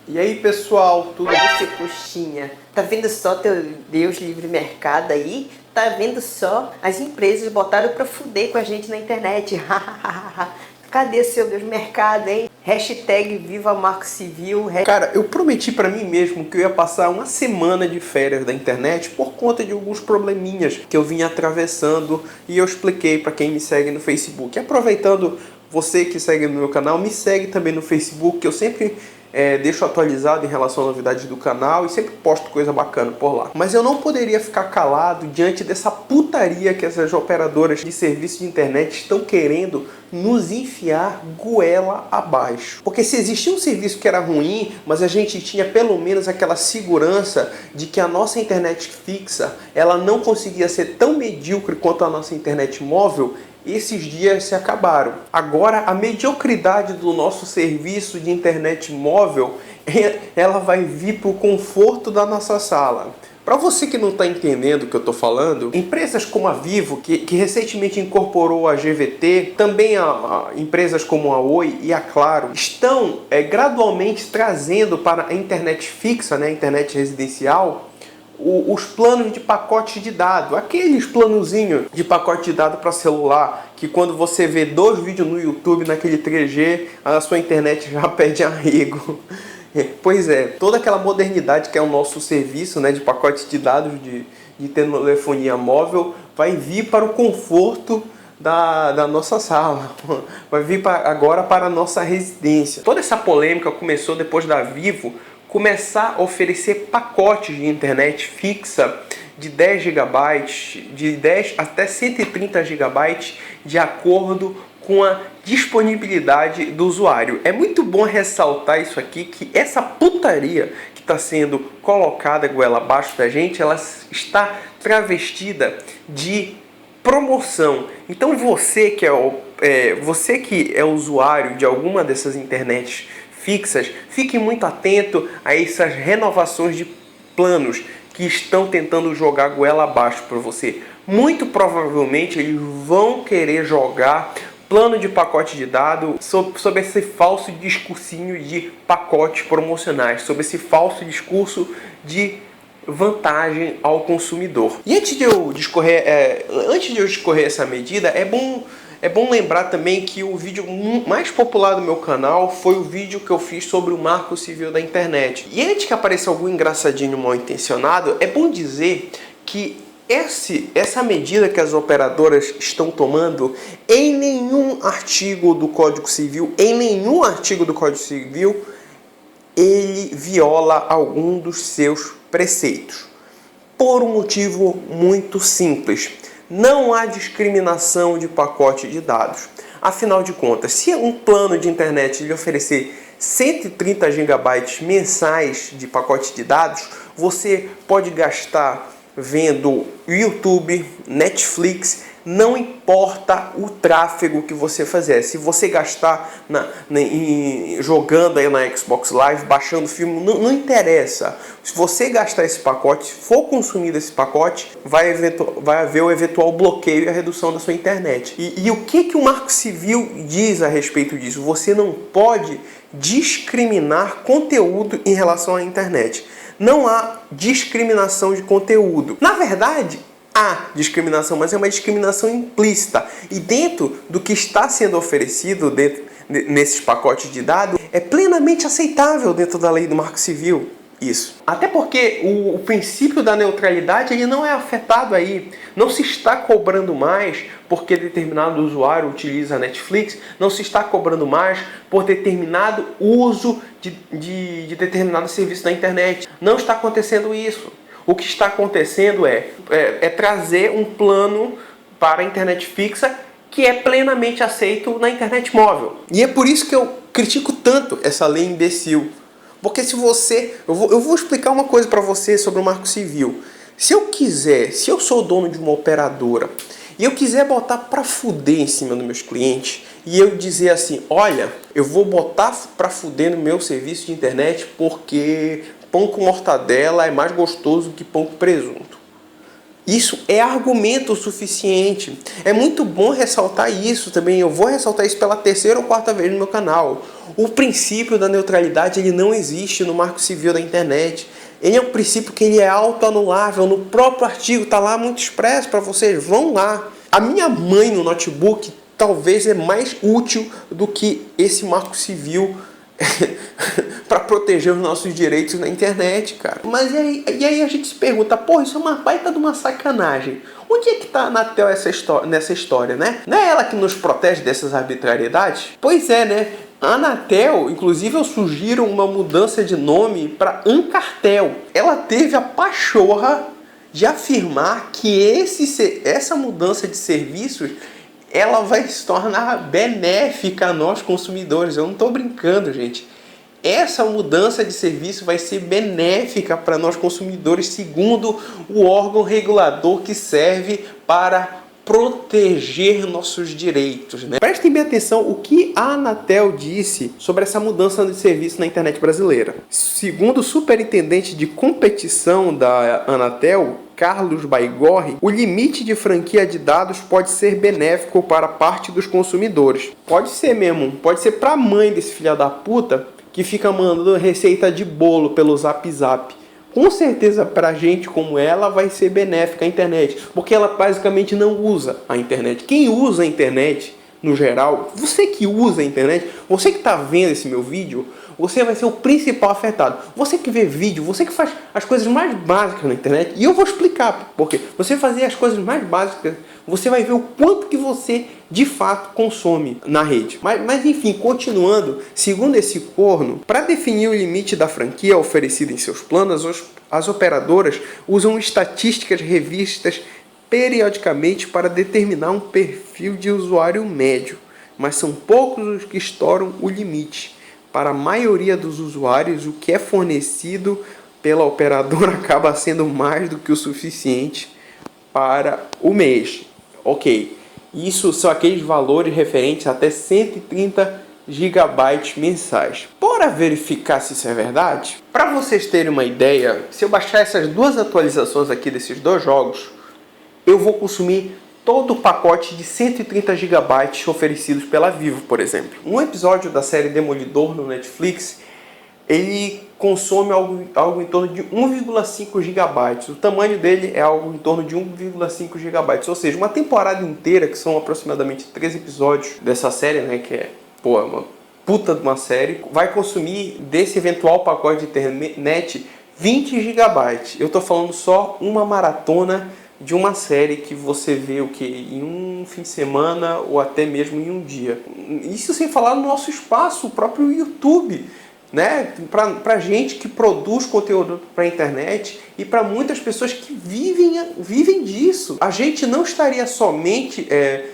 E aí, pessoal, tudo bem? Você, coxinha, tá vendo só teu Deus livre mercado aí? Tá vendo só? As empresas botaram pra fuder com a gente na internet. Cadê seu Deus mercado, hein? Hashtag Viva Marco Civil. Cara, eu prometi pra mim mesmo que eu ia passar uma semana de férias da internet por conta de alguns probleminhas que eu vinha atravessando e eu expliquei pra quem me segue no Facebook. Aproveitando, você que segue no meu canal, me segue também no Facebook, que eu sempre deixo atualizado em relação a novidades do canal e sempre posto coisa bacana por lá. Mas eu não poderia ficar calado diante dessa putaria que essas operadoras de serviço de internet estão querendo nos enfiar goela abaixo. Porque se existia um serviço que era ruim, mas a gente tinha pelo menos aquela segurança de que a nossa internet fixa ela não conseguia ser tão medíocre quanto a nossa internet móvel, esses dias se acabaram. Agora a mediocridade do nosso serviço de internet móvel, ela vai vir para o conforto da nossa sala. Para você que não está entendendo o que eu estou falando, empresas como a Vivo, que recentemente incorporou a GVT, também empresas como a Oi e a Claro, estão gradualmente trazendo para a internet fixa, né, a internet residencial, os planos de pacote de dado, aqueles planozinhos de pacote de dado para celular, que quando você vê 2 vídeos no YouTube naquele 3G, a sua internet já perde arrego. Pois é, toda aquela modernidade que é o nosso serviço, né, de pacote de dados de telefonia móvel vai vir para o conforto da nossa sala, vai vir agora para a nossa residência. Toda essa polêmica começou depois da Vivo começar a oferecer pacotes de internet fixa de 10 GB, de 10 até 130 GB, de acordo com a disponibilidade do usuário. É muito bom ressaltar isso aqui, que essa putaria que está sendo colocada goela abaixo da gente, ela está travestida de promoção. Então você que é usuário de alguma dessas internets fixas, fique muito atento a essas renovações de planos que estão tentando jogar goela abaixo para você. Muito provavelmente eles vão querer jogar plano de pacote de dados sob esse falso discursinho de pacotes promocionais, sob esse falso discurso de vantagem ao consumidor. E antes de eu discorrer essa medida, é bom lembrar também que o vídeo mais popular do meu canal foi o vídeo que eu fiz sobre o Marco Civil da internet. E antes que apareça algum engraçadinho mal intencionado, é bom dizer que essa medida que as operadoras estão tomando, em nenhum artigo do Código Civil, ele viola algum dos seus preceitos. Por um motivo muito simples. Não há discriminação de pacote de dados. Afinal de contas, se um plano de internet lhe oferecer 130 GB mensais de pacote de dados, você pode gastar vendo YouTube, Netflix, não importa o tráfego que você fizer. Se você gastar jogando aí na Xbox Live, baixando filme, não interessa. Se você gastar esse pacote, se for consumido esse pacote, vai haver o eventual bloqueio e a redução da sua internet. E o que o Marco Civil diz a respeito disso? Você não pode discriminar conteúdo em relação à internet. Não há discriminação de conteúdo. Na verdade, há discriminação, mas é uma discriminação implícita. E dentro do que está sendo oferecido nesses pacotes de dados, é plenamente aceitável dentro da lei do Marco Civil. Isso. Até porque o princípio da neutralidade ele não é afetado aí. Não se está cobrando mais porque determinado usuário utiliza a Netflix, não se está cobrando mais por determinado uso de determinado serviço da internet. Não está acontecendo isso. O que está acontecendo é trazer um plano para a internet fixa que é plenamente aceito na internet móvel. E é por isso que eu critico tanto essa lei imbecil. Porque se você... Eu vou explicar uma coisa para você sobre o Marco Civil. Se eu sou dono de uma operadora e eu quiser botar para fuder em cima dos meus clientes e eu dizer assim, olha, eu vou botar para fuder no meu serviço de internet porque pão com mortadela é mais gostoso que pão com presunto. Isso é argumento suficiente. É muito bom ressaltar isso também. Eu vou ressaltar isso pela terceira ou quarta vez no meu canal. O princípio da neutralidade, ele não existe no Marco Civil da internet. Ele é um princípio que ele é autoanulável. No próprio artigo está lá muito expresso para vocês. Vão lá. A minha mãe no notebook talvez é mais útil do que esse Marco Civil para proteger os nossos direitos na internet, cara. Mas e aí a gente se pergunta, porra, isso é uma baita de uma sacanagem. Onde é que tá a Anatel nessa história, né? Não é ela que nos protege dessas arbitrariedades? Pois é, né? A Anatel, inclusive, eu sugiro uma mudança de nome para Ancartel. Ela teve a pachorra de afirmar que essa mudança de serviços ela vai se tornar benéfica a nós consumidores. Eu não estou brincando, gente. Essa mudança de serviço vai ser benéfica para nós consumidores, segundo o órgão regulador que serve para proteger nossos direitos, né? Prestem bem atenção o que a Anatel disse sobre essa mudança de serviço na internet brasileira. Segundo o superintendente de competição da Anatel, Carlos Baigorre, o limite de franquia de dados pode ser benéfico para parte dos consumidores. Pode ser mesmo, pode ser para a mãe desse filho da puta que fica mandando receita de bolo pelo Zap Zap. Com certeza para gente como ela vai ser benéfica a internet, porque ela basicamente não usa a internet. Quem usa a internet, no geral, você que usa a internet, você que está vendo esse meu vídeo, você vai ser o principal afetado. Você que vê vídeo, você que faz as coisas mais básicas na internet, e eu vou explicar porque você fazer as coisas mais básicas, você vai ver o quanto que você de fato consome na rede. Mas enfim, continuando, segundo esse corno, para definir o limite da franquia oferecida em seus planos, as operadoras usam estatísticas revistas periodicamente para determinar um perfil de usuário médio, mas são poucos os que estouram o limite. Para a maioria dos usuários, o que é fornecido pela operadora acaba sendo mais do que o suficiente para o mês. Ok, isso são aqueles valores referentes a até 130 GB mensais. Bora verificar se isso é verdade? Para vocês terem uma ideia, se eu baixar essas duas atualizações aqui desses dois jogos, eu vou consumir todo o pacote de 130 GB oferecidos pela Vivo, por exemplo. Um episódio da série Demolidor no Netflix, ele consome algo em torno de 1,5 GB. O tamanho dele é algo em torno de 1,5 GB. Ou seja, uma temporada inteira, que são aproximadamente 13 episódios dessa série, né, que é uma puta de uma série, vai consumir desse eventual pacote de internet 20 GB. Eu tô falando só uma maratona de uma série que você vê o que em um fim de semana ou até mesmo em um dia. Isso sem falar no nosso espaço, o próprio YouTube, né? Para gente que produz conteúdo para a internet e para muitas pessoas que vivem disso. A gente não estaria somente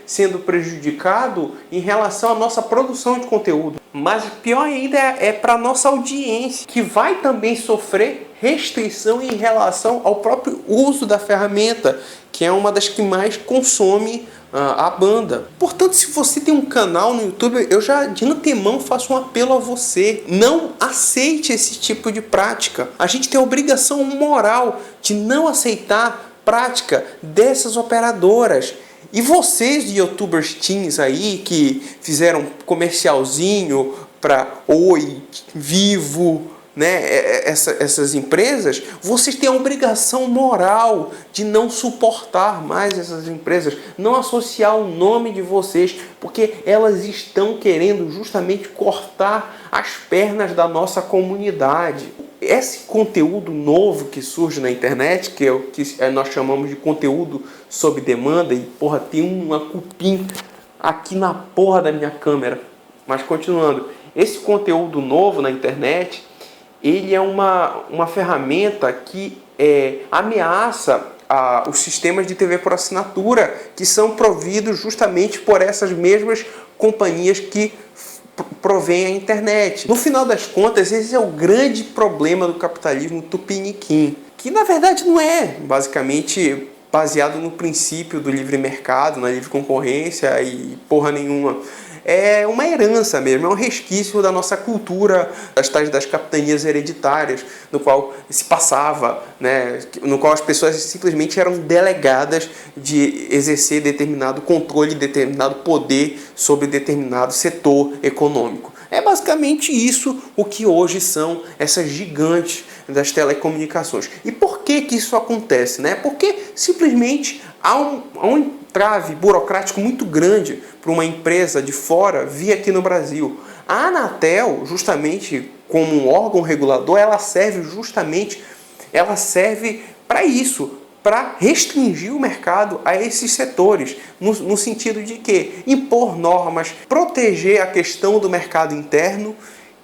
sendo prejudicado em relação à nossa produção de conteúdo, mas pior ainda é para a nossa audiência, que vai também sofrer restrição em relação ao próprio uso da ferramenta, que é uma das que mais consome a banda. Portanto, se você tem um canal no YouTube, eu já de antemão faço um apelo a você: não aceite esse tipo de prática. A gente tem a obrigação moral de não aceitar prática dessas operadoras. E vocês de youtubers teens aí que fizeram comercialzinho para Oi, Vivo, né, essas empresas, vocês têm a obrigação moral de não suportar mais essas empresas, não associar o nome de vocês, porque elas estão querendo justamente cortar as pernas da nossa comunidade. Esse conteúdo novo que surge na internet, que nós chamamos de conteúdo sob demanda, e porra, tem uma cupim aqui na porra da minha câmera. Mas continuando, esse conteúdo novo na internet, ele é uma ferramenta que ameaça os sistemas de TV por assinatura, que são providos justamente por essas mesmas companhias que provém a internet. No final das contas, esse é o grande problema do capitalismo tupiniquim, que na verdade não é basicamente baseado no princípio do livre mercado, na livre concorrência e porra nenhuma. é uma herança mesmo, é um resquício da nossa cultura, das capitanias hereditárias, no qual se passava, né, no qual as pessoas simplesmente eram delegadas de exercer determinado controle, determinado poder sobre determinado setor econômico. É basicamente isso o que hoje são essas gigantes das telecomunicações. E por que isso acontece, né? Porque simplesmente há um entrave burocrático muito grande para uma empresa de fora vir aqui no Brasil. A Anatel, justamente como um órgão regulador, ela serve para isso, para restringir o mercado a esses setores, no sentido de que impor normas, proteger a questão do mercado interno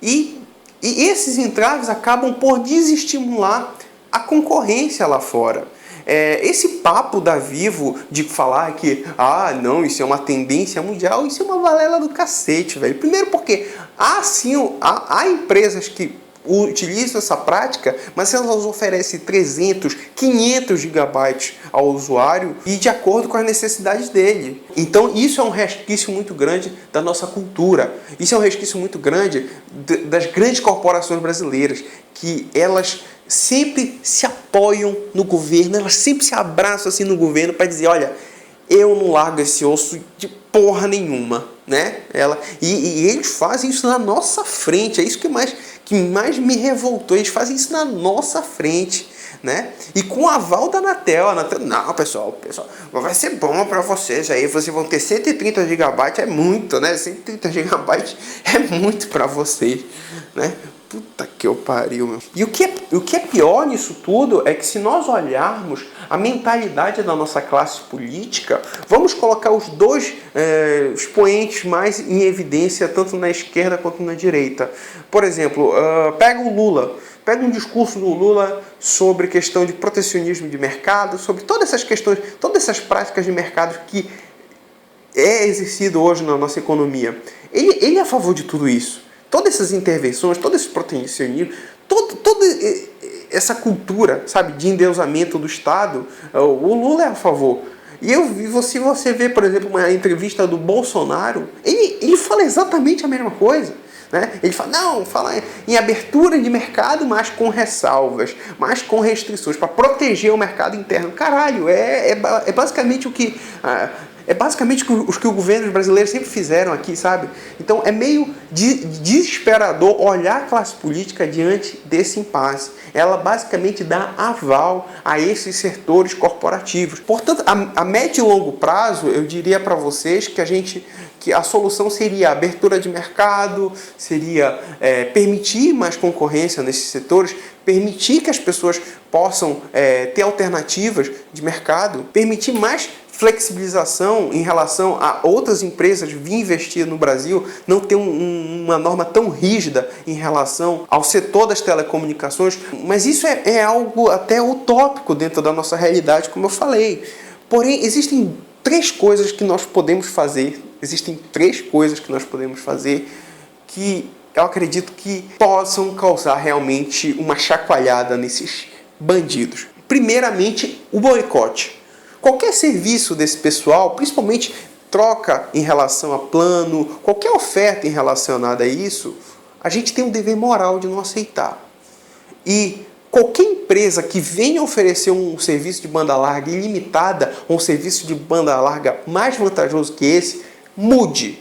e esses entraves acabam por desestimular a concorrência lá fora. Esse papo da Vivo de falar que, não, isso é uma tendência mundial, isso é uma balela do cacete, velho. Primeiro porque há empresas que utilizam essa prática, mas elas oferecem 300, 500 gigabytes ao usuário e de acordo com as necessidades dele. Então isso é um resquício muito grande da nossa cultura. Isso é um resquício muito grande das grandes corporações brasileiras, que elas sempre se apoiam no governo, elas sempre se abraçam assim no governo para dizer, olha, eu não largo esse osso de porra nenhuma, né? E eles fazem isso na nossa frente, é isso que mais me revoltou, eles fazem isso na nossa frente, né? E com o aval da Anatel, não, pessoal, vai ser bom para vocês aí, vocês vão ter 130 GB, é muito, né? 130 GB é muito para vocês, né? Puta que eu pariu, meu. E o que é pior nisso tudo é que se nós olharmos a mentalidade da nossa classe política, vamos colocar os dois expoentes mais em evidência, tanto na esquerda quanto na direita. Por exemplo, pega o Lula. Pega um discurso do Lula sobre questão de protecionismo de mercado, sobre todas essas questões, todas essas práticas de mercado que é exercido hoje na nossa economia. Ele é a favor de tudo isso. Todas essas intervenções, todo esse protecionismo, toda essa cultura, sabe, de endeusamento do Estado, o Lula é a favor. E se você vê, por exemplo, uma entrevista do Bolsonaro, ele fala exatamente a mesma coisa. Né? Ele fala em abertura de mercado, mas com ressalvas, mas com restrições, para proteger o mercado interno. Caralho, é basicamente o que... É basicamente o que o governo brasileiro sempre fizeram aqui, sabe? Então é meio desesperador olhar a classe política diante desse impasse. Ela basicamente dá aval a esses setores corporativos. Portanto, a médio e longo prazo, eu diria para vocês que a solução seria a abertura de mercado, seria permitir mais concorrência nesses setores, permitir que as pessoas possam ter alternativas de mercado, permitir mais flexibilização em relação a outras empresas vir investir no Brasil, não ter uma norma tão rígida em relação ao setor das telecomunicações, mas isso é algo até utópico dentro da nossa realidade, como eu falei. Porém, existem três coisas que nós podemos fazer que eu acredito que possam causar realmente uma chacoalhada nesses bandidos. Primeiramente, o boicote. Qualquer serviço desse pessoal, principalmente troca em relação a plano, qualquer oferta relacionada a isso, a gente tem um dever moral de não aceitar. E qualquer empresa que venha oferecer um serviço de banda larga ilimitada, ou um serviço de banda larga mais vantajoso que esse, mude,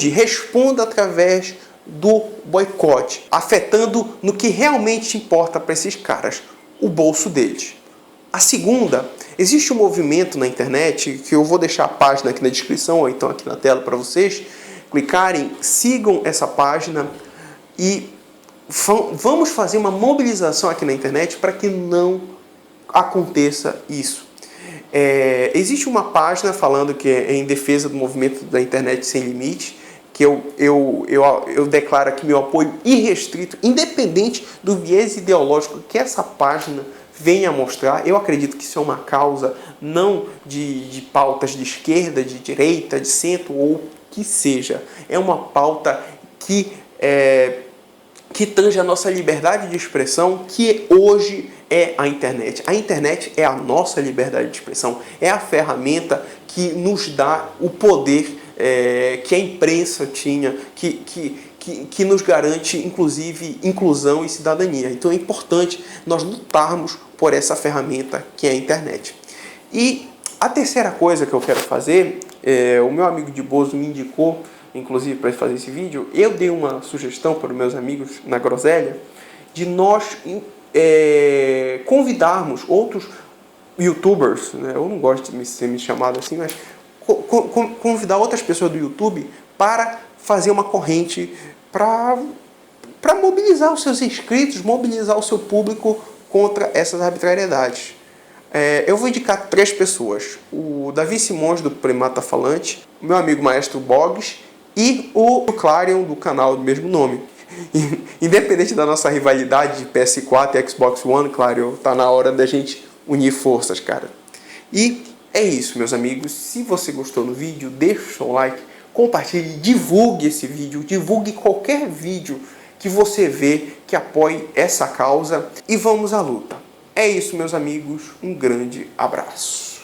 responda através do boicote, afetando no que realmente importa para esses caras, o bolso deles. A segunda, existe um movimento na internet, que eu vou deixar a página aqui na descrição, ou então aqui na tela para vocês clicarem, sigam essa página e vamos fazer uma mobilização aqui na internet para que não aconteça isso. Existe uma página falando que é em defesa do movimento da internet sem limite, que eu declaro aqui meu apoio irrestrito, independente do viés ideológico que essa página venha a mostrar. Eu acredito que isso é uma causa não de pautas de esquerda, de direita, de centro ou que seja. É uma pauta que tange a nossa liberdade de expressão, que hoje é a internet. A internet é a nossa liberdade de expressão, é a ferramenta que nos dá o poder que a imprensa tinha, que nos garante, inclusive, inclusão e cidadania. Então é importante nós lutarmos por essa ferramenta que é a internet. E a terceira coisa que eu quero fazer, o meu amigo de Bozo me indicou, inclusive para fazer esse vídeo, eu dei uma sugestão para os meus amigos na Groselha, de nós convidarmos outros YouTubers, né? Eu não gosto de ser chamado assim, mas convidar outras pessoas do YouTube para fazer uma corrente para mobilizar os seus inscritos, mobilizar o seu público contra essas arbitrariedades. Eu vou indicar 3 pessoas: o Davi Simões, do Primata Falante, o meu amigo Maestro Boggs e o Clarion, do canal do mesmo nome. Independente da nossa rivalidade de PS4 e Xbox One, Clarion, tá na hora da gente unir forças, cara. E é isso, meus amigos. Se você gostou do vídeo, deixa o seu like, compartilhe, divulgue esse vídeo, divulgue qualquer vídeo que você vê que apoie essa causa e vamos à luta. É isso, meus amigos. Um grande abraço.